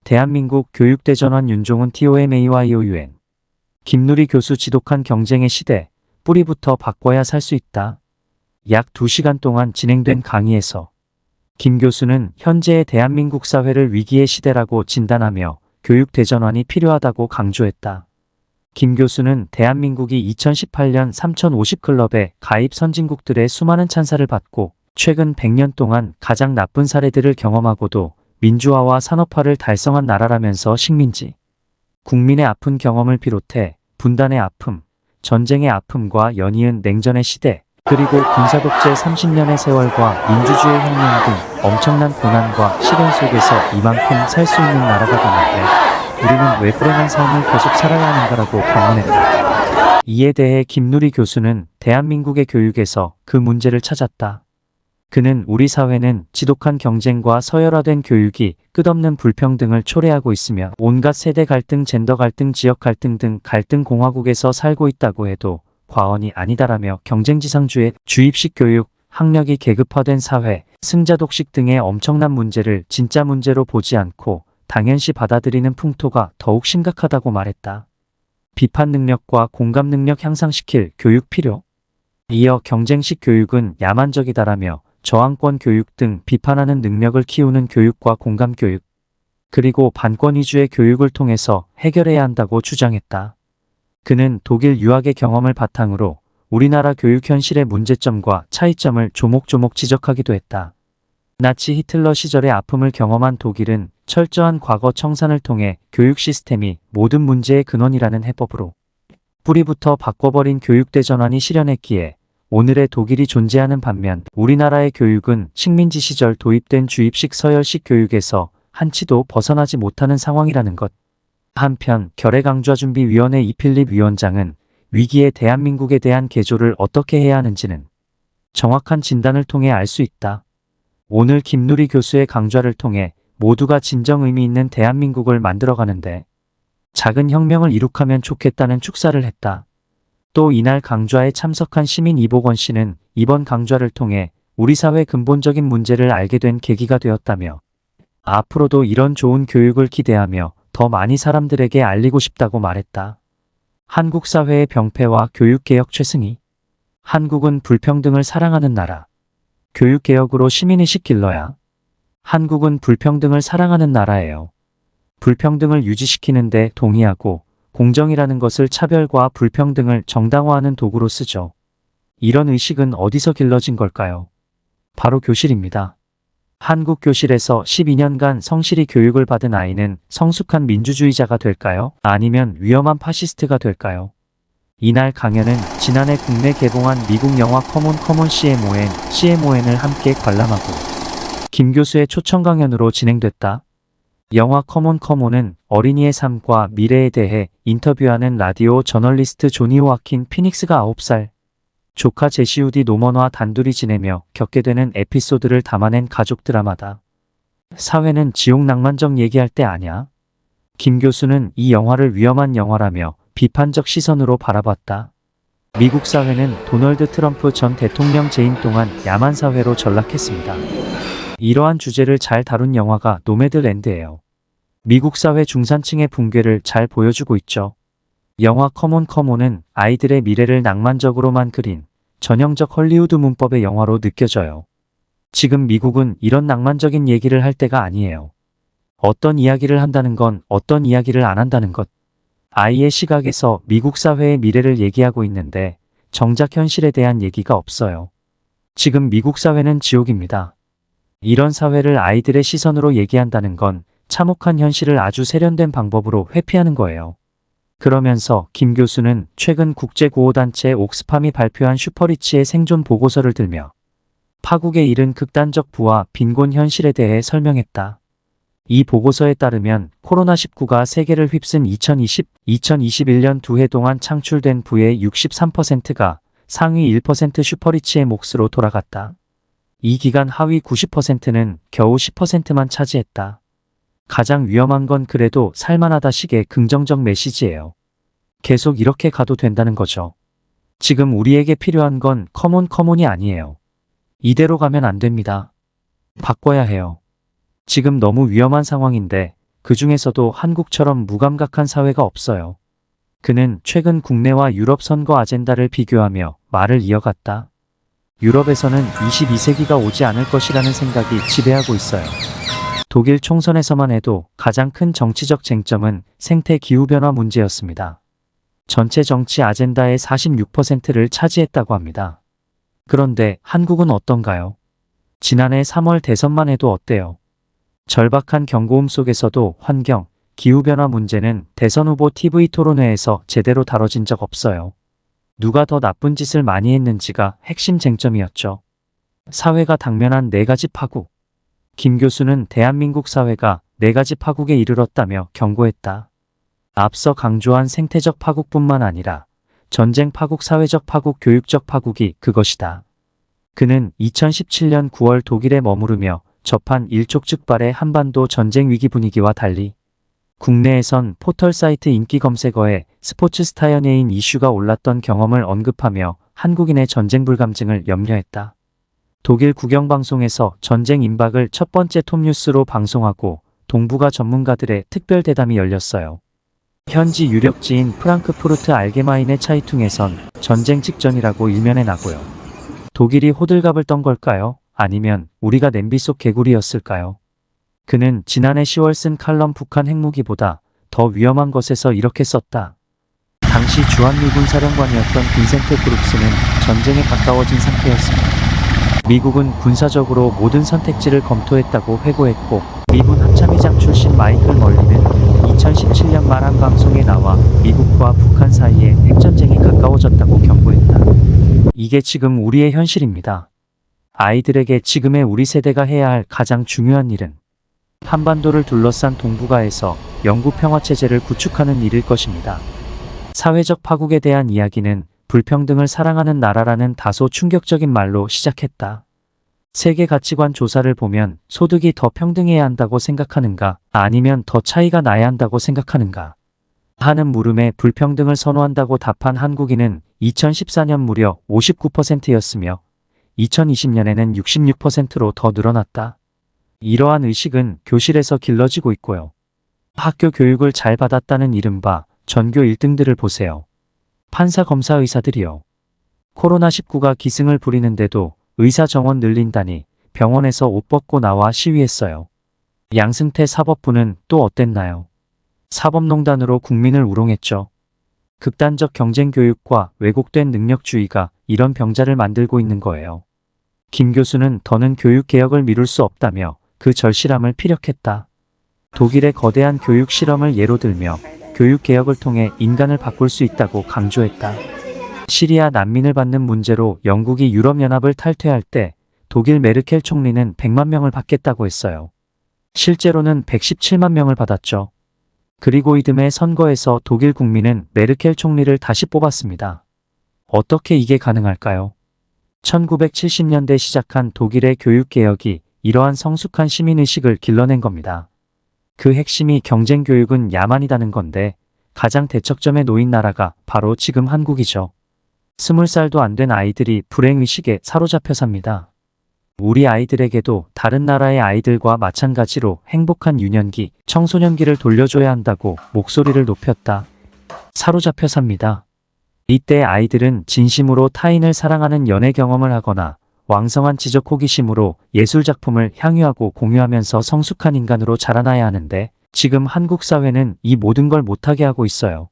대한민국 교육대전환 윤종훈 TOMAYOUN 김누리 교수 지독한 경쟁의 시대, 뿌리부터 바꿔야 살 수 있다. 약 2시간 동안 진행된 강의에서 김 교수는 현재의 대한민국 사회를 위기의 시대라고 진단하며 교육대전환이 필요하다고 강조했다. 김 교수는 대한민국이 2018년 3050클럽에 가입 선진국들의 수많은 찬사를 받고 최근 100년 동안 가장 나쁜 사례들을 경험하고도 민주화와 산업화를 달성한 나라라면서 식민지, 국민의 아픈 경험을 비롯해 분단의 아픔, 전쟁의 아픔과 연이은 냉전의 시대, 그리고 군사독재 30년의 세월과 민주주의 혁명 등 엄청난 고난과 시련 속에서 이만큼 살 수 있는 나라가 됐는데 우리는 왜 불행한 삶을 계속 살아야 하는가라고 반문했다. 이에 대해 김누리 교수는 대한민국의 교육에서 그 문제를 찾았다. 그는 우리 사회는 지독한 경쟁과 서열화된 교육이 끝없는 불평등을 초래하고 있으며 온갖 세대 갈등, 젠더 갈등, 지역 갈등 등 갈등 공화국에서 살고 있다고 해도 과언이 아니다라며 경쟁지상주의, 주입식 교육, 학력이 계급화된 사회, 승자독식 등의 엄청난 문제를 진짜 문제로 보지 않고 당연시 받아들이는 풍토가 더욱 심각하다고 말했다. 비판 능력과 공감 능력 향상시킬 교육 필요. 이어 경쟁식 교육은 야만적이다라며 저항권 교육 등 비판하는 능력을 키우는 교육과 공감 교육, 그리고 반권 위주의 교육을 통해서 해결해야 한다고 주장했다. 그는 독일 유학의 경험을 바탕으로 우리나라 교육 현실의 문제점과 차이점을 조목조목 지적하기도 했다. 나치 히틀러 시절의 아픔을 경험한 독일은 철저한 과거 청산을 통해 교육 시스템이 모든 문제의 근원이라는 해법으로 뿌리부터 바꿔버린 교육대전환이 실현했기에 오늘의 독일이 존재하는 반면 우리나라의 교육은 식민지 시절 도입된 주입식 서열식 교육에서 한치도 벗어나지 못하는 상황이라는 것. 한편 결의강좌준비위원회 이필립 위원장은 위기의 대한민국에 대한 개조를 어떻게 해야 하는지는 정확한 진단을 통해 알 수 있다. 오늘 김누리 교수의 강좌를 통해 모두가 진정 의미 있는 대한민국을 만들어가는데 작은 혁명을 이룩하면 좋겠다는 축사를 했다. 또 이날 강좌에 참석한 시민 이복원 씨는 이번 강좌를 통해 우리 사회 근본적인 문제를 알게 된 계기가 되었다며 앞으로도 이런 좋은 교육을 기대하며 더 많이 사람들에게 알리고 싶다고 말했다. 한국 사회의 병폐와 교육개혁 최승희. 한국은 불평등을 사랑하는 나라. 교육개혁으로 시민의식 길러야. 한국은 불평등을 사랑하는 나라예요. 불평등을 유지시키는데 동의하고 공정이라는 것을 차별과 불평등을 정당화하는 도구로 쓰죠. 이런 의식은 어디서 길러진 걸까요? 바로 교실입니다. 한국 교실에서 12년간 성실히 교육을 받은 아이는 성숙한 민주주의자가 될까요? 아니면 위험한 파시스트가 될까요? 이날 강연은 지난해 국내 개봉한 미국 영화 커먼 CMON을 함께 관람하고 김 교수의 초청 강연으로 진행됐다. 영화 커먼은 어린이의 삶과 미래에 대해 인터뷰하는 라디오 저널리스트 조니 호아킨 피닉스가 9살, 조카 제시 우디 노먼과 단둘이 지내며 겪게 되는 에피소드를 담아낸 가족 드라마다. 사회는 지옥 낭만적 얘기할 때 아냐? 김 교수는 이 영화를 위험한 영화라며 비판적 시선으로 바라봤다. 미국 사회는 도널드 트럼프 전 대통령 재임 동안 야만 사회로 전락했습니다. 이러한 주제를 잘 다룬 영화가 노매드랜드예요. 미국 사회 중산층의 붕괴를 잘 보여주고 있죠. 영화 커먼은 아이들의 미래를 낭만적으로만 그린 전형적 헐리우드 문법의 영화로 느껴져요. 지금 미국은 이런 낭만적인 얘기를 할 때가 아니에요. 어떤 이야기를 한다는 건 어떤 이야기를 안 한다는 것. 아이의 시각에서 미국 사회의 미래를 얘기하고 있는데 정작 현실에 대한 얘기가 없어요. 지금 미국 사회는 지옥입니다. 이런 사회를 아이들의 시선으로 얘기한다는 건 참혹한 현실을 아주 세련된 방법으로 회피하는 거예요. 그러면서 김 교수는 최근 국제구호단체 옥스팜이 발표한 슈퍼리치의 생존 보고서를 들며 파국에 이른 극단적 부와 빈곤 현실에 대해 설명했다. 이 보고서에 따르면 코로나19가 세계를 휩쓴 2021년 2해 동안 창출된 부의 63%가 상위 1% 슈퍼리치의 몫으로 돌아갔다. 이 기간 하위 90%는 겨우 10%만 차지했다. 가장 위험한 건 그래도 살만하다 식의 긍정적 메시지예요. 계속 이렇게 가도 된다는 거죠. 지금 우리에게 필요한 건 커먼이 아니에요. 이대로 가면 안 됩니다. 바꿔야 해요. 지금 너무 위험한 상황인데 그 중에서도 한국처럼 무감각한 사회가 없어요. 그는 최근 국내와 유럽 선거 아젠다를 비교하며 말을 이어갔다. 유럽에서는 22세기가 오지 않을 것이라는 생각이 지배하고 있어요. 독일 총선에서만 해도 가장 큰 정치적 쟁점은 생태 기후변화 문제였습니다. 전체 정치 아젠다의 46%를 차지했다고 합니다. 그런데 한국은 어떤가요? 지난해 3월 대선만 해도 어때요? 절박한 경고음 속에서도 환경, 기후변화 문제는 대선 후보 TV 토론회에서 제대로 다뤄진 적 없어요. 누가 더 나쁜 짓을 많이 했는지가 핵심 쟁점이었죠. 사회가 당면한 4가지 파국. 김 교수는 대한민국 사회가 4가지 파국에 이르렀다며 경고했다. 앞서 강조한 생태적 파국뿐만 아니라 전쟁 파국, 사회적 파국, 교육적 파국이 그것이다. 그는 2017년 9월 독일에 머무르며 접한 일촉즉발의 한반도 전쟁 위기 분위기와 달리 국내에선 포털 사이트 인기 검색어에 스포츠 스타 연예인 이슈가 올랐던 경험을 언급하며 한국인의 전쟁 불감증을 염려했다. 독일 국영방송에서 전쟁 임박을 첫 번째 톱뉴스로 방송하고 동북아 전문가들의 특별 대담이 열렸어요. 현지 유력지인 프랑크푸르트 알게마인의 차이퉁에선 전쟁 직전이라고 일면에 나고요. 독일이 호들갑을 떤 걸까요? 아니면 우리가 냄비 속 개구리였을까요? 그는 지난해 10월 쓴 칼럼 북한 핵무기보다 더 위험한 것에서 이렇게 썼다. 당시 주한미군 사령관이었던 빈센트 브룩스는 전쟁에 가까워진 상태였습니다. 미국은 군사적으로 모든 선택지를 검토했다고 회고했고 미군 합참의장 출신 마이클 멀리는 2017년 말 한 방송에 나와 미국과 북한 사이에 핵전쟁이 가까워졌다고 경고했다. 이게 지금 우리의 현실입니다. 아이들에게 지금의 우리 세대가 해야 할 가장 중요한 일은 한반도를 둘러싼 동북아에서 영구 평화체제를 구축하는 일일 것입니다. 사회적 파국에 대한 이야기는 불평등을 사랑하는 나라라는 다소 충격적인 말로 시작했다. 세계 가치관 조사를 보면 소득이 더 평등해야 한다고 생각하는가 아니면 더 차이가 나야 한다고 생각하는가 하는 물음에 불평등을 선호한다고 답한 한국인은 2014년 무려 59%였으며 2020년에는 66%로 더 늘어났다. 이러한 의식은 교실에서 길러지고 있고요. 학교 교육을 잘 받았다는 이른바 전교 1등들을 보세요. 판사, 검사, 의사들이요. 코로나19가 기승을 부리는데도 의사 정원 늘린다니 병원에서 옷 벗고 나와 시위했어요. 양승태 사법부는 또 어땠나요? 사법농단으로 국민을 우롱했죠. 극단적 경쟁 교육과 왜곡된 능력주의가 이런 병자를 만들고 있는 거예요. 김 교수는 더는 교육개혁을 미룰 수 없다며 그 절실함을 피력했다. 독일의 거대한 교육 실험을 예로 들며 교육개혁을 통해 인간을 바꿀 수 있다고 강조했다. 시리아 난민을 받는 문제로 영국이 유럽연합을 탈퇴할 때 독일 메르켈 총리는 100만 명을 받겠다고 했어요. 실제로는 117만 명을 받았죠. 그리고 이듬해 선거에서 독일 국민은 메르켈 총리를 다시 뽑았습니다. 어떻게 이게 가능할까요? 1970년대 시작한 독일의 교육개혁이 이러한 성숙한 시민의식을 길러낸 겁니다. 그 핵심이 경쟁교육은 야만이다는 건데 가장 대척점에 놓인 나라가 바로 지금 한국이죠. 20살도 안 된 아이들이 불행의식에 사로잡혀 삽니다. 우리 아이들에게도 다른 나라의 아이들과 마찬가지로 행복한 유년기, 청소년기를 돌려줘야 한다고 목소리를 높였다. 사로잡혀 삽니다. 이때 아이들은 진심으로 타인을 사랑하는 연애 경험을 하거나 왕성한 지적 호기심으로 예술작품을 향유하고 공유하면서 성숙한 인간으로 자라나야 하는데 지금 한국 사회는 이 모든 걸 못하게 하고 있어요.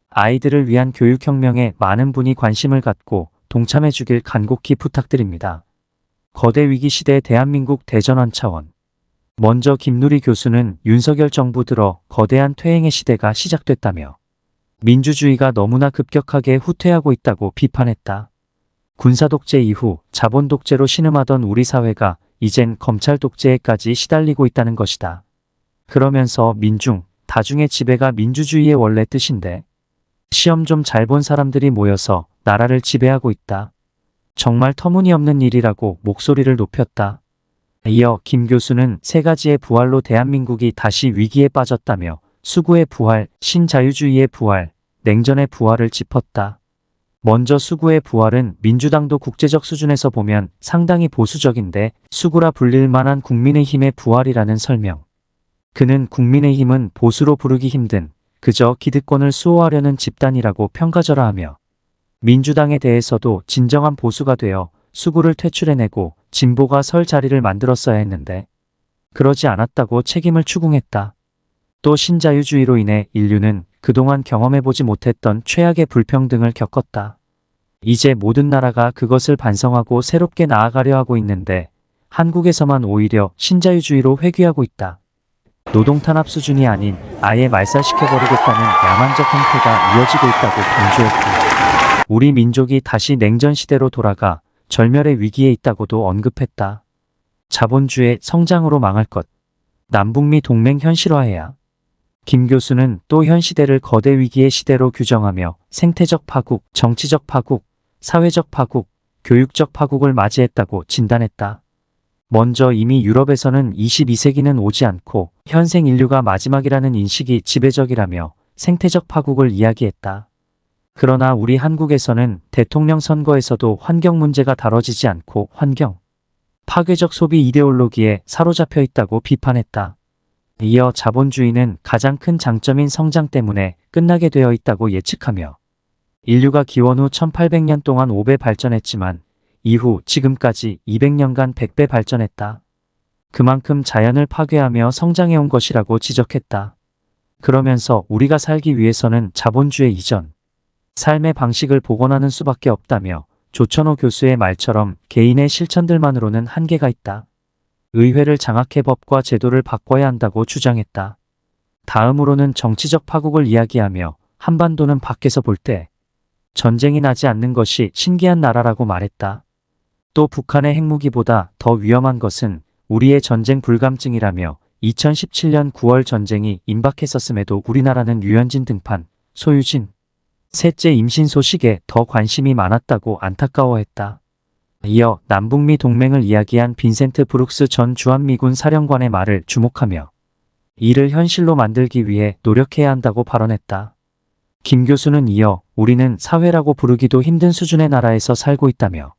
아이들을 위한 교육혁명에 많은 분이 관심을 갖고 동참해 주길 간곡히 부탁드립니다. 거대 위기 시대 대한민국 대전환 차원. 먼저 김누리 교수는 윤석열 정부 들어 거대한 퇴행의 시대가 시작됐다며 민주주의가 너무나 급격하게 후퇴하고 있다고 비판했다. 군사독재 이후 자본독재로 신음하던 우리 사회가 이젠 검찰독재에까지 시달리고 있다는 것이다. 그러면서 민중, 다중의 지배가 민주주의의 원래 뜻인데 시험 좀 잘 본 사람들이 모여서 나라를 지배하고 있다. 정말 터무니없는 일이라고 목소리를 높였다. 이어 김 교수는 3가지의 부활로 대한민국이 다시 위기에 빠졌다며 수구의 부활, 신자유주의의 부활, 냉전의 부활을 짚었다. 먼저 수구의 부활은 민주당도 국제적 수준에서 보면 상당히 보수적인데 수구라 불릴 만한 국민의힘의 부활이라는 설명. 그는 국민의힘은 보수로 부르기 힘든 그저 기득권을 수호하려는 집단이라고 평가절하하며 민주당에 대해서도 진정한 보수가 되어 수구를 퇴출해내고 진보가 설 자리를 만들었어야 했는데 그러지 않았다고 책임을 추궁했다. 또 신자유주의로 인해 인류는 그동안 경험해보지 못했던 최악의 불평등을 겪었다. 이제 모든 나라가 그것을 반성하고 새롭게 나아가려 하고 있는데 한국에서만 오히려 신자유주의로 회귀하고 있다. 노동 탄압 수준이 아닌 아예 말살시켜버리겠다는 야만적 행태가 이어지고 있다고 강조했고 우리 민족이 다시 냉전 시대로 돌아가 절멸의 위기에 있다고도 언급했다. 자본주의 성장으로 망할 것. 남북미 동맹 현실화해야. 김 교수는 또 현 시대를 거대 위기의 시대로 규정하며 생태적 파국, 정치적 파국, 사회적 파국, 교육적 파국을 맞이했다고 진단했다. 먼저 이미 유럽에서는 22세기는 오지 않고 현생 인류가 마지막이라는 인식이 지배적이라며 생태적 파국을 이야기했다. 그러나 우리 한국에서는 대통령 선거에서도 환경 문제가 다뤄지지 않고 환경, 파괴적 소비 이데올로기에 사로잡혀 있다고 비판했다. 이어 자본주의는 가장 큰 장점인 성장 때문에 끝나게 되어 있다고 예측하며 인류가 기원 후 1800년 동안 5배 발전했지만 이후 지금까지 200년간 100배 발전했다. 그만큼 자연을 파괴하며 성장해온 것이라고 지적했다. 그러면서 우리가 살기 위해서는 자본주의 이전 삶의 방식을 복원하는 수밖에 없다며 조천호 교수의 말처럼 개인의 실천들만으로는 한계가 있다. 의회를 장악해 법과 제도를 바꿔야 한다고 주장했다. 다음으로는 정치적 파국을 이야기하며 한반도는 밖에서 볼 때 전쟁이 나지 않는 것이 신기한 나라라고 말했다. 또 북한의 핵무기보다 더 위험한 것은 우리의 전쟁 불감증이라며 2017년 9월 전쟁이 임박했었음에도 우리나라는 유현진 등판, 소유진, 셋째 임신 소식에 더 관심이 많았다고 안타까워했다. 이어 남북미 동맹을 이야기한 빈센트 브룩스 전 주한미군 사령관의 말을 주목하며 이를 현실로 만들기 위해 노력해야 한다고 발언했다. 김 교수는 이어 우리는 사회라고 부르기도 힘든 수준의 나라에서 살고 있다며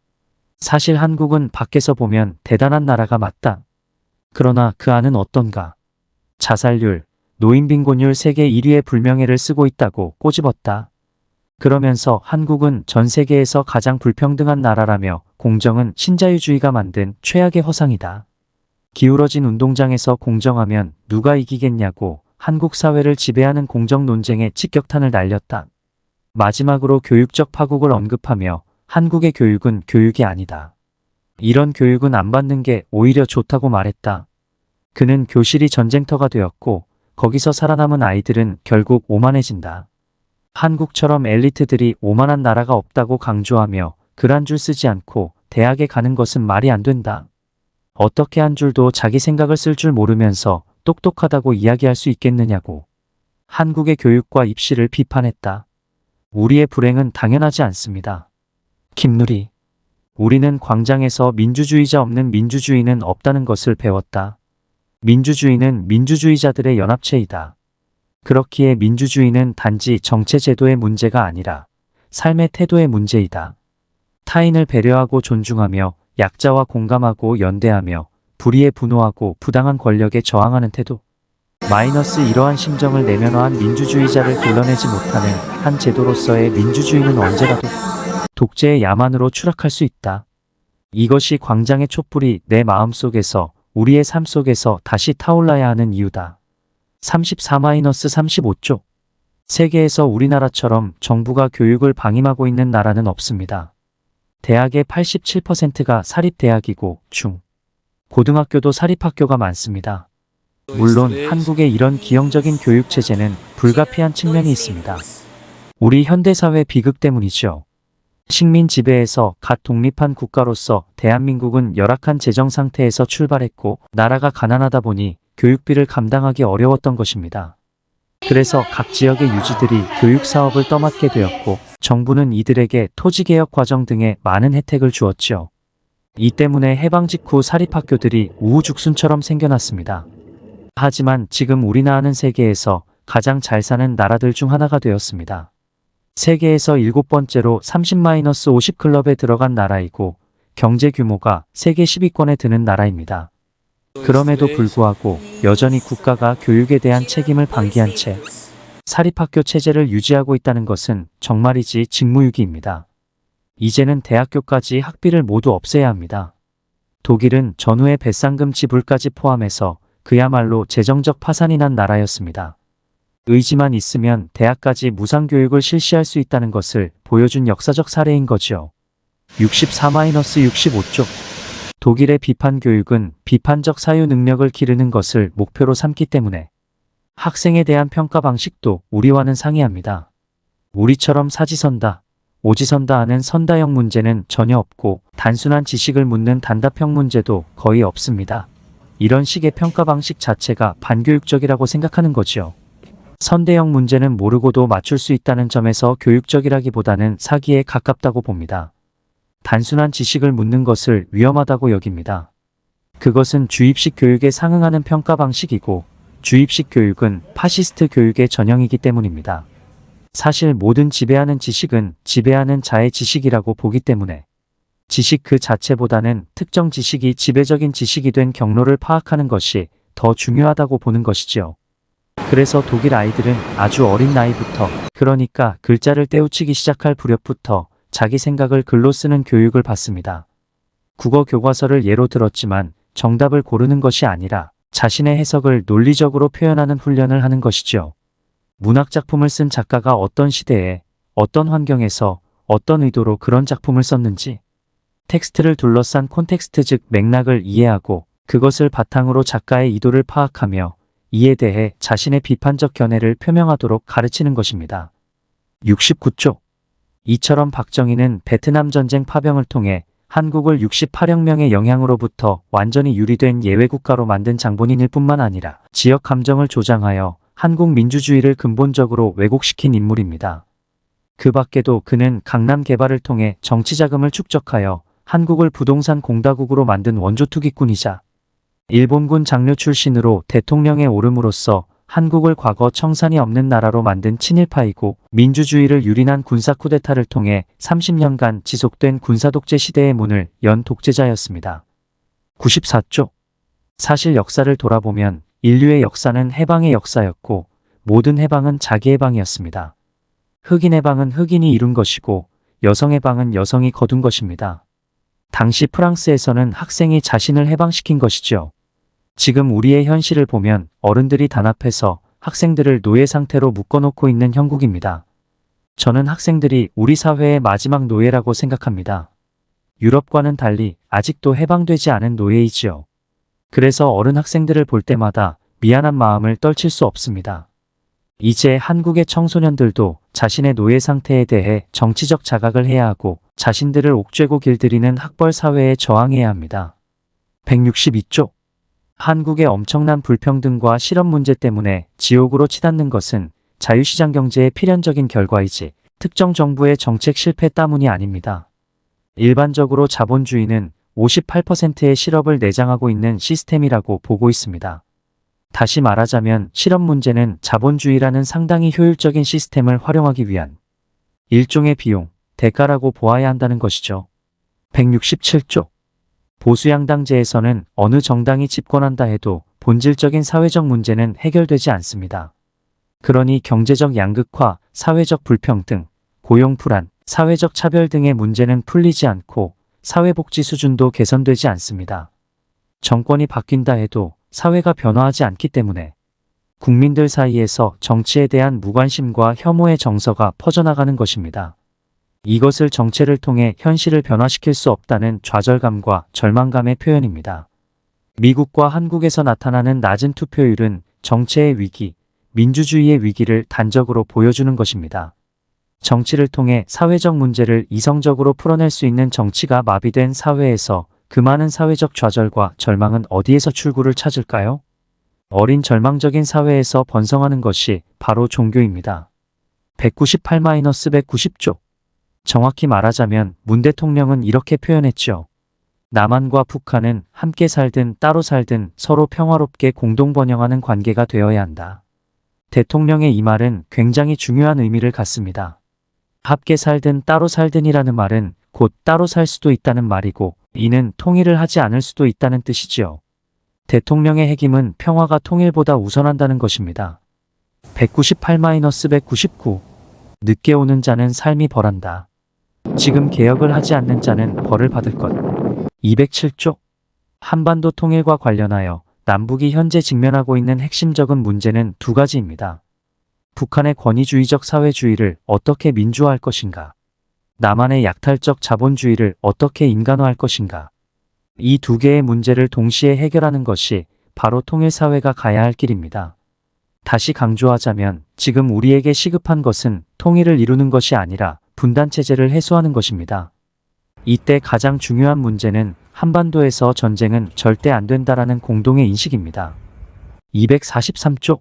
사실 한국은 밖에서 보면 대단한 나라가 맞다. 그러나 그 안은 어떤가? 자살률, 노인빈곤율 세계 1위의 불명예를 쓰고 있다고 꼬집었다. 그러면서 한국은 전 세계에서 가장 불평등한 나라라며 공정은 신자유주의가 만든 최악의 허상이다. 기울어진 운동장에서 공정하면 누가 이기겠냐고 한국 사회를 지배하는 공정 논쟁에 직격탄을 날렸다. 마지막으로 교육적 파국을 언급하며 한국의 교육은 교육이 아니다. 이런 교육은 안 받는 게 오히려 좋다고 말했다. 그는 교실이 전쟁터가 되었고 거기서 살아남은 아이들은 결국 오만해진다. 한국처럼 엘리트들이 오만한 나라가 없다고 강조하며 글 한 줄 쓰지 않고 대학에 가는 것은 말이 안 된다. 어떻게 한 줄도 자기 생각을 쓸 줄 모르면서 똑똑하다고 이야기할 수 있겠느냐고. 한국의 교육과 입시를 비판했다. 우리의 불행은 당연하지 않습니다. 김누리. 우리는 광장에서 민주주의자 없는 민주주의는 없다는 것을 배웠다. 민주주의는 민주주의자들의 연합체이다. 그렇기에 민주주의는 단지 정체 제도의 문제가 아니라 삶의 태도의 문제이다. 타인을 배려하고 존중하며 약자와 공감하고 연대하며 불의에 분노하고 부당한 권력에 저항하는 태도. 마이너스 이러한 심정을 내면화한 민주주의자를 길러내지 못하는 한 제도로서의 민주주의는 언제라도 독재의 야만으로 추락할 수 있다. 이것이 광장의 촛불이 내 마음속에서 우리의 삶 속에서 다시 타올라야 하는 이유다. 34-35쪽. 세계에서 우리나라처럼 정부가 교육을 방임하고 있는 나라는 없습니다. 대학의 87%가 사립대학이고 중, 고등학교도 사립학교가 많습니다. 물론 한국의 이런 기형적인 교육체제는 불가피한 측면이 있습니다. 우리 현대사회 비극 때문이죠. 식민 지배에서 갓 독립한 국가로서 대한민국은 열악한 재정 상태에서 출발했고 나라가 가난하다 보니 교육비를 감당하기 어려웠던 것입니다. 그래서 각 지역의 유지들이 교육 사업을 떠맡게 되었고 정부는 이들에게 토지개혁 과정 등의 많은 혜택을 주었죠. 이 때문에 해방 직후 사립학교들이 우후죽순처럼 생겨났습니다. 하지만 지금 우리나라는 세계에서 가장 잘 사는 나라들 중 하나가 되었습니다. 세계에서 7번째로 30-50 클럽에 들어간 나라이고 경제 규모가 세계 10위권에 드는 나라입니다. 그럼에도 불구하고 여전히 국가가 교육에 대한 책임을 방기한 채 사립학교 체제를 유지하고 있다는 것은 정말이지 직무유기입니다. 이제는 대학교까지 학비를 모두 없애야 합니다. 독일은 전후의 배상금 지불까지 포함해서 그야말로 재정적 파산이 난 나라였습니다. 의지만 있으면 대학까지 무상교육을 실시할 수 있다는 것을 보여준 역사적 사례인 거지요. 64-65쪽. 독일의 비판교육은 비판적 사유 능력을 기르는 것을 목표로 삼기 때문에 학생에 대한 평가 방식도 우리와는 상이합니다. 우리처럼 사지선다, 오지선다 하는 선다형 문제는 전혀 없고 단순한 지식을 묻는 단답형 문제도 거의 없습니다. 이런 식의 평가 방식 자체가 반교육적이라고 생각하는 거지요. 선대형 문제는 모르고도 맞출 수 있다는 점에서 교육적이라기보다는 사기에 가깝다고 봅니다. 단순한 지식을 묻는 것을 위험하다고 여깁니다. 그것은 주입식 교육에 상응하는 평가 방식이고 주입식 교육은 파시스트 교육의 전형이기 때문입니다. 사실 모든 지배하는 지식은 지배하는 자의 지식이라고 보기 때문에 지식 그 자체보다는 특정 지식이 지배적인 지식이 된 경로를 파악하는 것이 더 중요하다고 보는 것이지요. 그래서 독일 아이들은 아주 어린 나이부터, 그러니까 글자를 떼우치기 시작할 부렵부터 자기 생각을 글로 쓰는 교육을 받습니다. 국어 교과서를 예로 들었지만 정답을 고르는 것이 아니라 자신의 해석을 논리적으로 표현하는 훈련을 하는 것이죠. 문학작품을 쓴 작가가 어떤 시대에, 어떤 환경에서, 어떤 의도로 그런 작품을 썼는지, 텍스트를 둘러싼 콘텍스트 즉 맥락을 이해하고 그것을 바탕으로 작가의 의도를 파악하며 이에 대해 자신의 비판적 견해를 표명하도록 가르치는 것입니다. 69쪽. 이처럼 박정희는 베트남 전쟁 파병을 통해 한국을 68혁명의 영향으로부터 완전히 유리된 예외국가로 만든 장본인일 뿐만 아니라 지역 감정을 조장하여 한국 민주주의를 근본적으로 왜곡시킨 인물입니다. 그 밖에도 그는 강남 개발을 통해 정치자금을 축적하여 한국을 부동산 공다국으로 만든 원조투기꾼이자 일본군 장교 출신으로 대통령에 오름으로써 한국을 과거 청산이 없는 나라로 만든 친일파이고 민주주의를 유린한 군사 쿠데타를 통해 30년간 지속된 군사독재 시대의 문을 연 독재자였습니다. 94쪽. 사실 역사를 돌아보면 인류의 역사는 해방의 역사였고 모든 해방은 자기 해방이었습니다. 흑인 해방은 흑인이 이룬 것이고 여성 해방은 여성이 거둔 것입니다. 당시 프랑스에서는 학생이 자신을 해방시킨 것이죠. 지금 우리의 현실을 보면 어른들이 단합해서 학생들을 노예 상태로 묶어놓고 있는 형국입니다. 저는 학생들이 우리 사회의 마지막 노예라고 생각합니다. 유럽과는 달리 아직도 해방되지 않은 노예이지요. 그래서 어른 학생들을 볼 때마다 미안한 마음을 떨칠 수 없습니다. 이제 한국의 청소년들도 자신의 노예 상태에 대해 정치적 자각을 해야 하고 자신들을 옥죄고 길들이는 학벌 사회에 저항해야 합니다. 162쪽. 한국의 엄청난 불평등과 실업 문제 때문에 지옥으로 치닫는 것은 자유시장 경제의 필연적인 결과이지 특정 정부의 정책 실패 때문이 아닙니다. 일반적으로 자본주의는 58%의 실업을 내장하고 있는 시스템이라고 보고 있습니다. 다시 말하자면 실업 문제는 자본주의라는 상당히 효율적인 시스템을 활용하기 위한 일종의 비용, 대가라고 보아야 한다는 것이죠. 167쪽. 보수양당제에서는 어느 정당이 집권한다 해도 본질적인 사회적 문제는 해결되지 않습니다. 그러니 경제적 양극화, 사회적 불평등, 고용 불안, 사회적 차별 등의 문제는 풀리지 않고 사회복지 수준도 개선되지 않습니다. 정권이 바뀐다 해도 사회가 변화하지 않기 때문에 국민들 사이에서 정치에 대한 무관심과 혐오의 정서가 퍼져나가는 것입니다. 이것을 정체를 통해 현실을 변화시킬 수 없다는 좌절감과 절망감의 표현입니다. 미국과 한국에서 나타나는 낮은 투표율은 정체의 위기, 민주주의의 위기를 단적으로 보여주는 것입니다. 정치를 통해 사회적 문제를 이성적으로 풀어낼 수 있는 정치가 마비된 사회에서 그 많은 사회적 좌절과 절망은 어디에서 출구를 찾을까요? 어린 절망적인 사회에서 번성하는 것이 바로 종교입니다. 198-190쪽. 정확히 말하자면 문 대통령은 이렇게 표현했죠. 남한과 북한은 함께 살든 따로 살든 서로 평화롭게 공동 번영하는 관계가 되어야 한다. 대통령의 이 말은 굉장히 중요한 의미를 갖습니다. 함께 살든 따로 살든이라는 말은 곧 따로 살 수도 있다는 말이고 이는 통일을 하지 않을 수도 있다는 뜻이지요. 대통령의 핵임은 평화가 통일보다 우선한다는 것입니다. 198-199. 늦게 오는 자는 삶이 벌한다. 지금 개혁을 하지 않는 자는 벌을 받을 것. 207조. 한반도 통일과 관련하여 남북이 현재 직면하고 있는 핵심적인 문제는 두 가지입니다. 북한의 권위주의적 사회주의를 어떻게 민주화할 것인가? 남한의 약탈적 자본주의를 어떻게 인간화할 것인가? 이 두 개의 문제를 동시에 해결하는 것이 바로 통일사회가 가야 할 길입니다. 다시 강조하자면 지금 우리에게 시급한 것은 통일을 이루는 것이 아니라 분단체제를 해소하는 것입니다. 이때 가장 중요한 문제는 한반도에서 전쟁은 절대 안 된다라는 공동의 인식입니다. 243조.